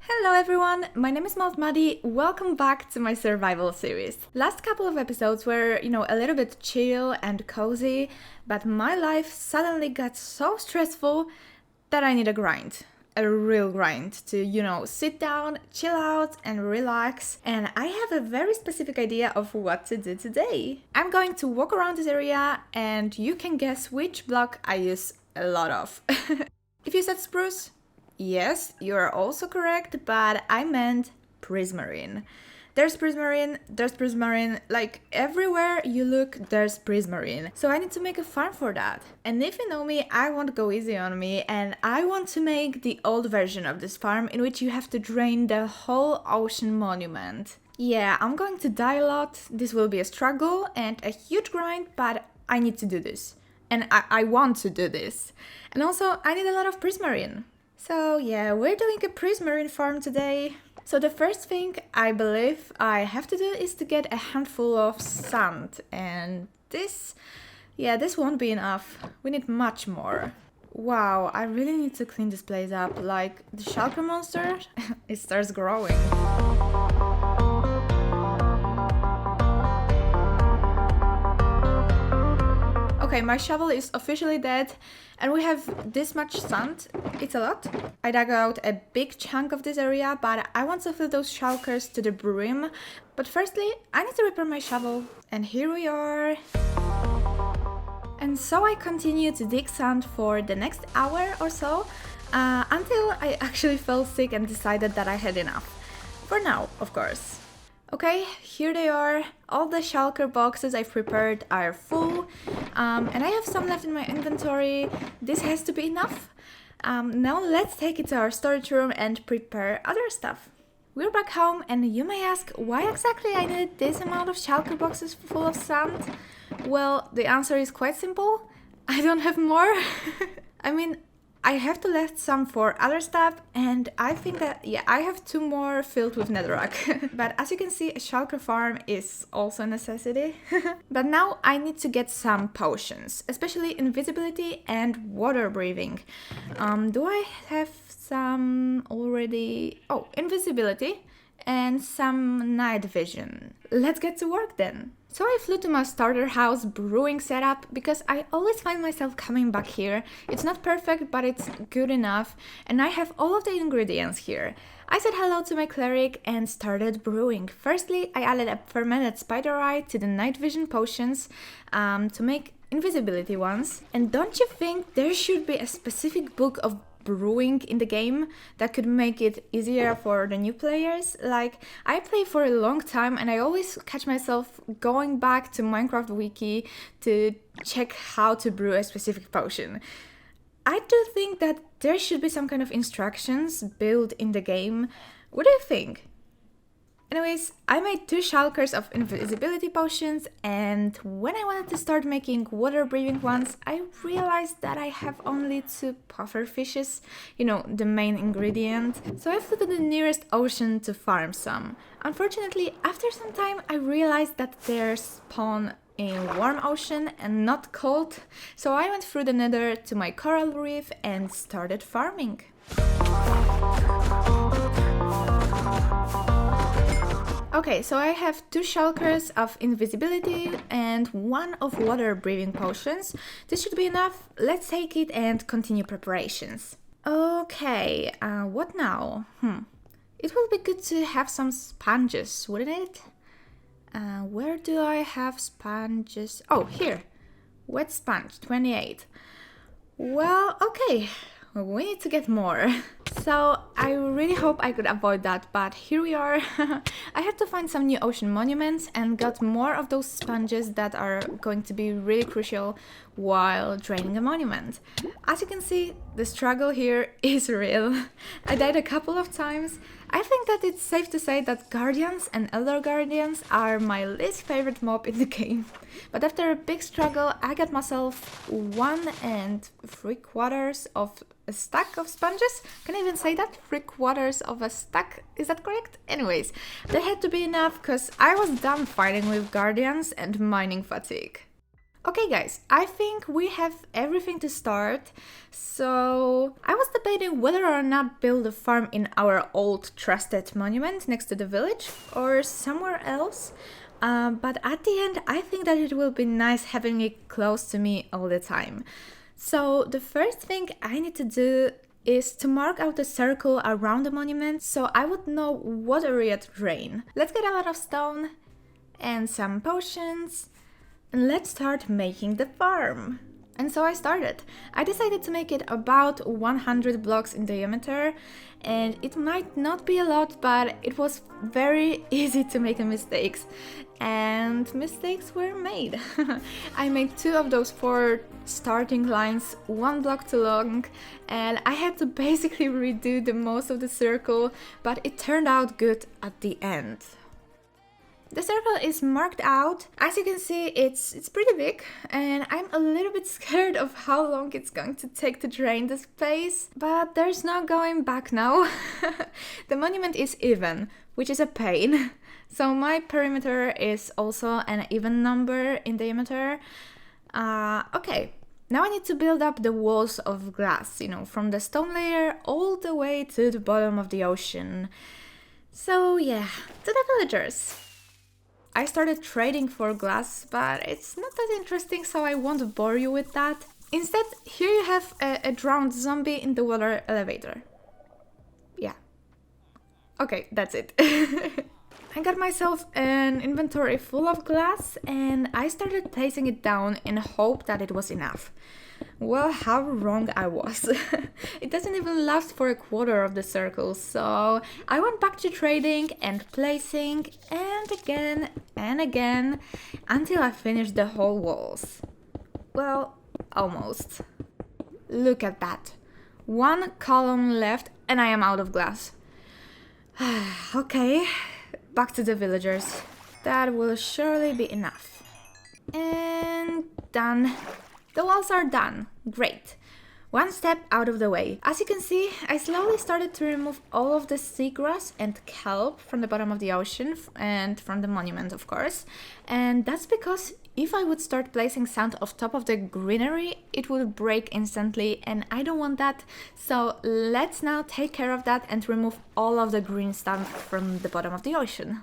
Hello everyone, my name is Mild Madi. Welcome back to my survival series. Last couple of episodes were, a little bit chill and cozy, but my life suddenly got so stressful that I need a grind. A real grind to, sit down, chill out, and relax. And I have a very specific idea of what to do today. I'm going to walk around this area and you can guess which block I use a lot of. If you said spruce, yes, you are also correct, but I meant prismarine. There's prismarine, like everywhere you look, there's prismarine. So I need to make a farm for that. And if you know me, I won't go easy on me, and I want to make the old version of this farm in which you have to drain the whole ocean monument. Yeah, I'm going to die a lot, this will be a struggle and a huge grind, but I need to do this. And I want to do this. And also, I need a lot of prismarine. So yeah, we're doing a prismarine farm today. So the first thing I believe I have to do is to get a handful of sand. And this won't be enough. We need much more. Wow, I really need to clean this place up. Like the shulker monster, it starts growing. Okay, my shovel is officially dead and we have this much sand. It's a lot. I dug out a big chunk of this area, but I want to fill those shulkers to the brim. But firstly, I need to repair my shovel. And here we are. And so I continue to dig sand for the next hour or so, until I actually felt sick and decided that I had enough. For now, of course. Okay, here they are. All the shulker boxes I've prepared are full, and I have some left in my inventory. This has to be enough. Now let's take it to our storage room and prepare other stuff. We're back home, and you may ask why exactly I needed this amount of shulker boxes full of sand. Well, the answer is quite simple. I don't have more. I mean, I have to left some for other stuff, and I think that, I have 2 more filled with netherrack. But as you can see, a shulker farm is also a necessity. But now I need to get some potions, especially invisibility and water breathing. Do I have some already? Oh, invisibility and some night vision. Let's get to work then. So I flew to my starter house brewing setup because I always find myself coming back here. It's not perfect, but it's good enough, and I have all of the ingredients here. I said hello to my cleric and started brewing. Firstly, I added a fermented spider eye to the night vision potions to make invisibility ones. And don't you think there should be a specific book of brewing in the game that could make it easier for the new players? Like, I play for a long time and I always catch myself going back to Minecraft wiki to check how to brew a specific potion. I do think that there should be some kind of instructions built in the game. What do you think? Anyways, I made 2 shulkers of invisibility potions, and when I wanted to start making water breathing ones, I realized that I have only 2 puffer fishes, the main ingredient. So I flew to the nearest ocean to farm some. Unfortunately, after some time, I realized that they spawn in warm ocean and not cold. So I went through the nether to my coral reef and started farming. Okay, so I have 2 shulkers of invisibility and 1 of water breathing potions. This should be enough. Let's take it and continue preparations. Okay, what now? It will be good to have some sponges, wouldn't it? Where do I have sponges? Oh, here. Wet sponge, 28. Well, okay. We need to get more. So I really hope I could avoid that, but here we are. I had to find some new ocean monuments and got more of those sponges that are going to be really crucial while draining a monument. As you can see, the struggle here is real. I died a couple of times. I think that it's safe to say that guardians and elder guardians are my least favorite mob in the game. But after a big struggle, I got myself 1 3/4 of a stack of sponges. Can I even say that? 3/4 of a stack? Is that correct? Anyways, that had to be enough because I was done fighting with guardians and mining fatigue. Okay guys, I think we have everything to start. So I was debating whether or not build a farm in our old trusted monument next to the village or somewhere else. But at the end, I think that it will be nice having it close to me all the time. So the first thing I need to do is to mark out a circle around the monument so I would know what area to drain. Let's get a lot of stone and some potions. And let's start making the farm. And so I started. I decided to make it about 100 blocks in diameter, and it might not be a lot, but it was very easy to make mistakes. And mistakes were made. I made 2 of those 4 starting lines, 1 block too long, and I had to basically redo the most of the circle, but it turned out good at the end. The circle is marked out. As you can see, it's pretty big, and I'm a little bit scared of how long it's going to take to drain the space, but there's no going back now. The monument is even, which is a pain. So my perimeter is also an even number in diameter. Okay, now I need to build up the walls of glass, from the stone layer all the way to the bottom of the ocean. So yeah, to the villagers. I started trading for glass, but it's not that interesting, so I won't bore you with that. Instead, here you have a drowned zombie in the water elevator. Yeah. Okay, that's it. I got myself an inventory full of glass, and I started placing it down in hope that it was enough. Well, how wrong I was. It doesn't even last for a quarter of the circle, so I went back to trading and placing, and again, until I finished the whole walls. Well, almost. Look at that. 1 column left and I am out of glass. Okay, back to the villagers. That will surely be enough. And done. The walls are done. Great. 1 step out of the way. As you can see, I slowly started to remove all of the seagrass and kelp from the bottom of the ocean and from the monument, of course. And that's because if I would start placing sand on top of the greenery, it would break instantly, and I don't want that. So let's now take care of that and remove all of the green stuff from the bottom of the ocean.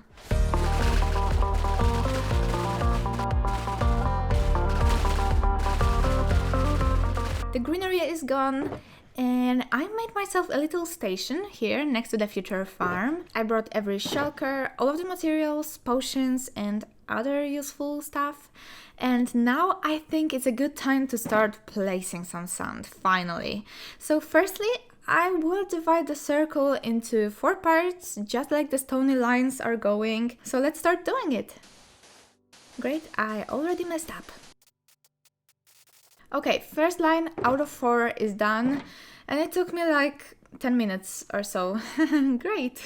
The greenery is gone, and I made myself a little station here next to the future farm. I brought every shulker, all of the materials, potions, and other useful stuff. And now I think it's a good time to start placing some sand, finally. So firstly, I will divide the circle into 4 parts, just like the stony lines are going. So let's start doing it. Great, I already messed up. Okay, first line out of 4 is done, and it took me like 10 minutes or so. Great!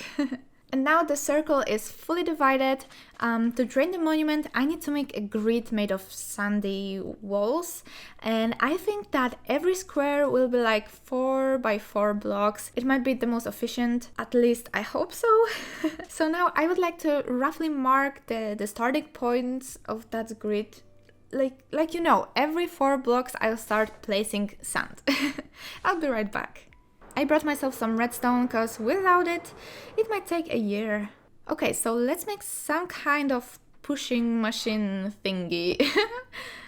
And now the circle is fully divided. To drain the monument, I need to make a grid made of sandy walls, and I think that every square will be like 4 by 4 blocks. It might be the most efficient, at least I hope so. So now I would like to roughly mark the starting points of that grid. Like every 4 blocks I'll start placing sand. I'll be right back. I brought myself some redstone because without it, it might take a year. Okay, so let's make some kind of pushing machine thingy.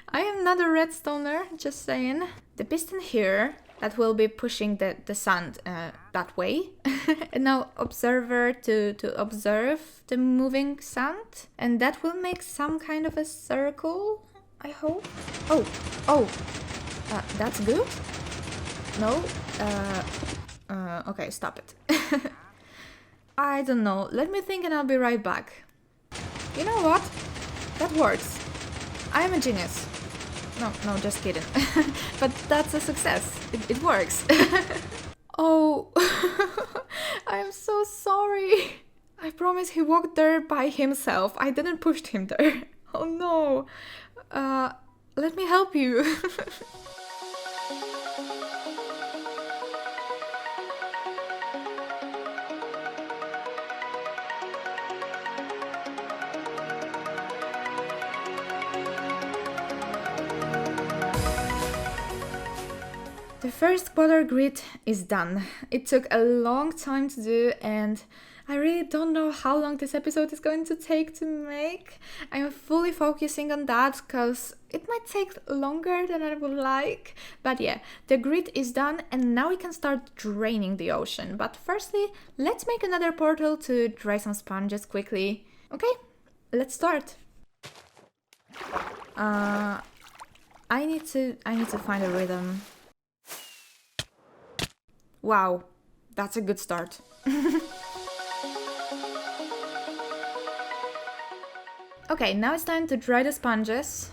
I am not a redstoner, just saying. The piston here, that will be pushing the sand that way. And now observer to observe the moving sand. And that will make some kind of a circle, I hope. Oh, that's good? No? Okay, stop it. I don't know. Let me think and I'll be right back. You know what? That works. I am a genius. No, just kidding. But that's a success. It works. Oh, I am so sorry. I promise he walked there by himself. I didn't push him there. Oh no. Let me help you. The first quarter grid is done. It took a long time to do, and I really don't know how long this episode is going to take to make. I'm fully focusing on that because it might take longer than I would like. But yeah, the grid is done and now we can start draining the ocean. But firstly, let's make another portal to dry some sponges quickly. Okay, let's start. I need to find a rhythm. Wow, that's a good start. Okay, now it's time to dry the sponges.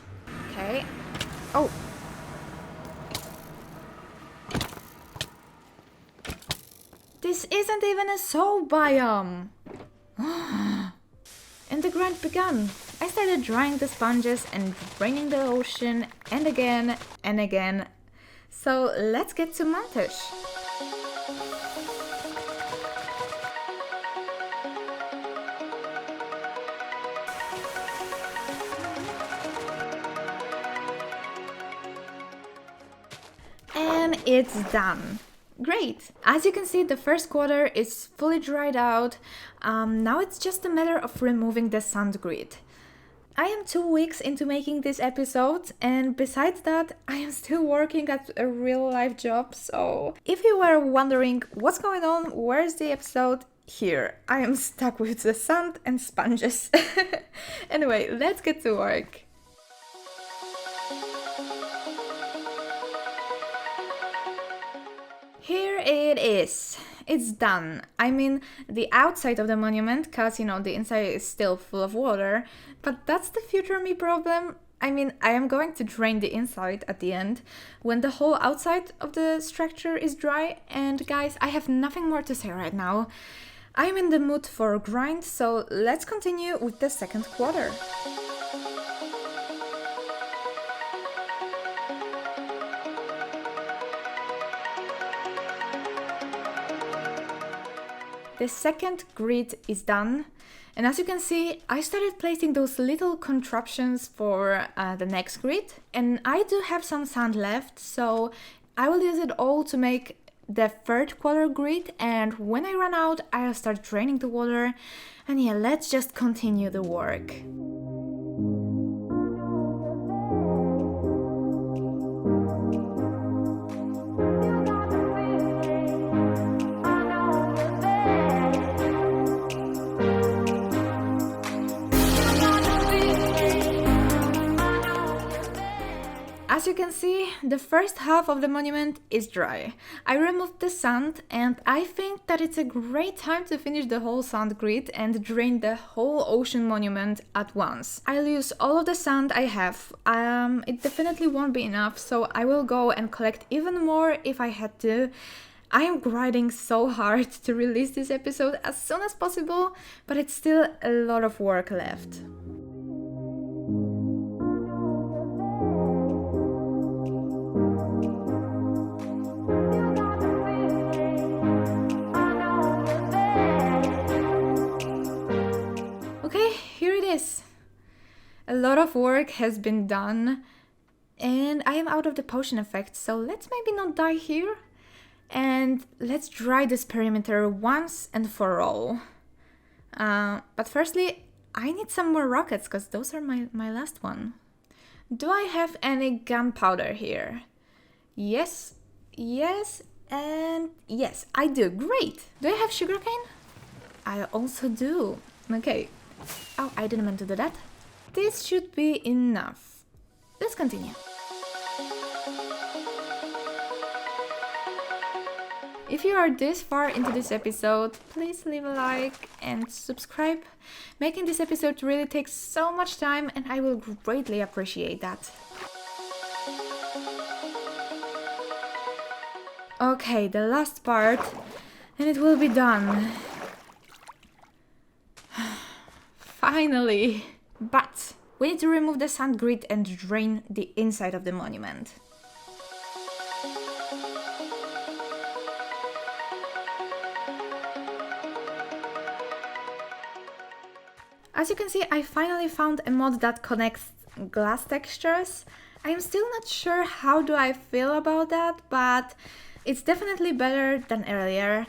Okay. Oh. This isn't even a salt biome. And the grind began. I started drying the sponges and draining the ocean and again and again. So let's get to montage. And it's done. Great! As you can see, the first quarter is fully dried out. Now it's just a matter of removing the sand grid. I am 2 weeks into making this episode, and besides that, I am still working at a real life job, so if you were wondering what's going on, where's the episode? Here, I am stuck with the sand and sponges. Anyway, let's get to work. Here it is. It's done. I mean, the outside of the monument, cause the inside is still full of water, but that's the future me problem. I mean, I am going to drain the inside at the end when the whole outside of the structure is dry, and guys, I have nothing more to say right now. I'm in the mood for a grind, so let's continue with the second quarter. The second grid is done, and as you can see, I started placing those little contraptions for the next grid, and I do have some sand left, so I will use it all to make the third quarter grid, and when I run out, I'll start draining the water, and yeah, let's just continue the work. As you can see, the first half of the monument is dry. I removed the sand, and I think that it's a great time to finish the whole sand grid and drain the whole ocean monument at once. I'll use all of the sand I have. It definitely won't be enough, so I will go and collect even more if I had to. I am grinding so hard to release this episode as soon as possible, but it's still a lot of work left. Okay, here it is. A lot of work has been done, and I am out of the potion effect, so let's maybe not die here. And let's dry this perimeter once and for all. But firstly, I need some more rockets, because those are my last one. Do I have any gunpowder here? Yes, and yes, I do. Great! Do I have sugarcane? I also do. Okay. Oh, I didn't mean to do that. This should be enough. Let's continue. If you are this far into this episode, please leave a like and subscribe. Making this episode really takes so much time, and I will greatly appreciate that. Okay, the last part, and it will be done. Finally! But we need to remove the sand grid and drain the inside of the monument. As you can see, I finally found a mod that connects glass textures. I'm still not sure how do I feel about that, but it's definitely better than earlier.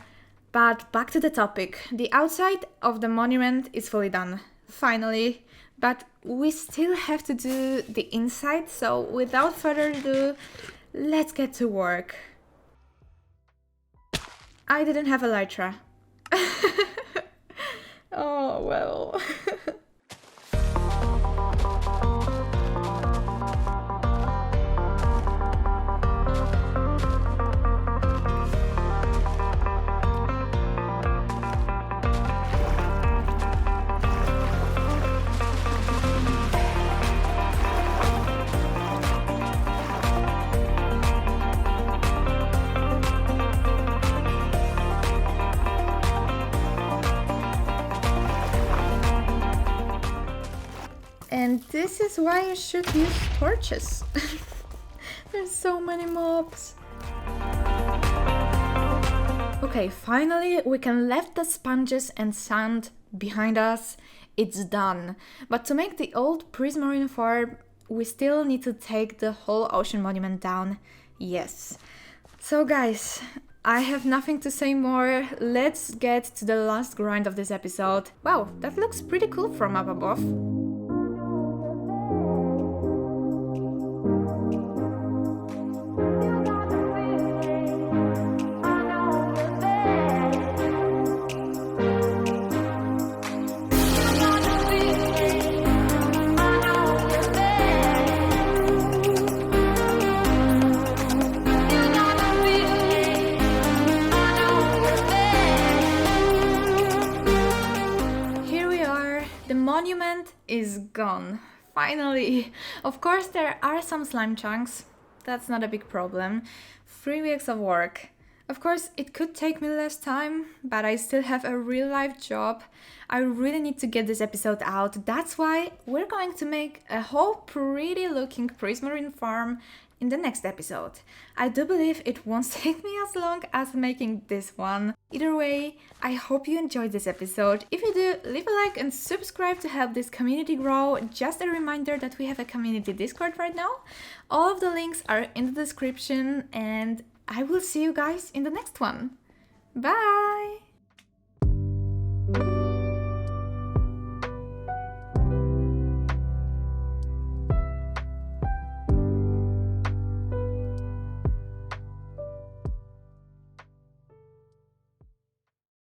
But back to the topic. The outside of the monument is fully done, finally. But we still have to do the inside, so without further ado, let's get to work. I didn't have elytra. Oh, well. And this is why you should use torches. There's so many mobs. Okay, finally we can leave the sponges and sand behind us. It's done. But to make the old prismarine farm, we still need to take the whole ocean monument down. Yes. So guys, I have nothing to say more. Let's get to the last grind of this episode. Wow, that looks pretty cool from up above. Monument is gone. Finally! Of course, there are some slime chunks. That's not a big problem. 3 weeks of work. Of course, it could take me less time, but I still have a real life job. I really need to get this episode out. That's why we're going to make a whole pretty looking prismarine farm in the next episode. I do believe it won't take me as long as making this one. Either way, I hope you enjoyed this episode. If you do, leave a like and subscribe to help this community grow. Just a reminder that we have a community Discord right now. All of the links are in the description and I will see you guys in the next one. Bye!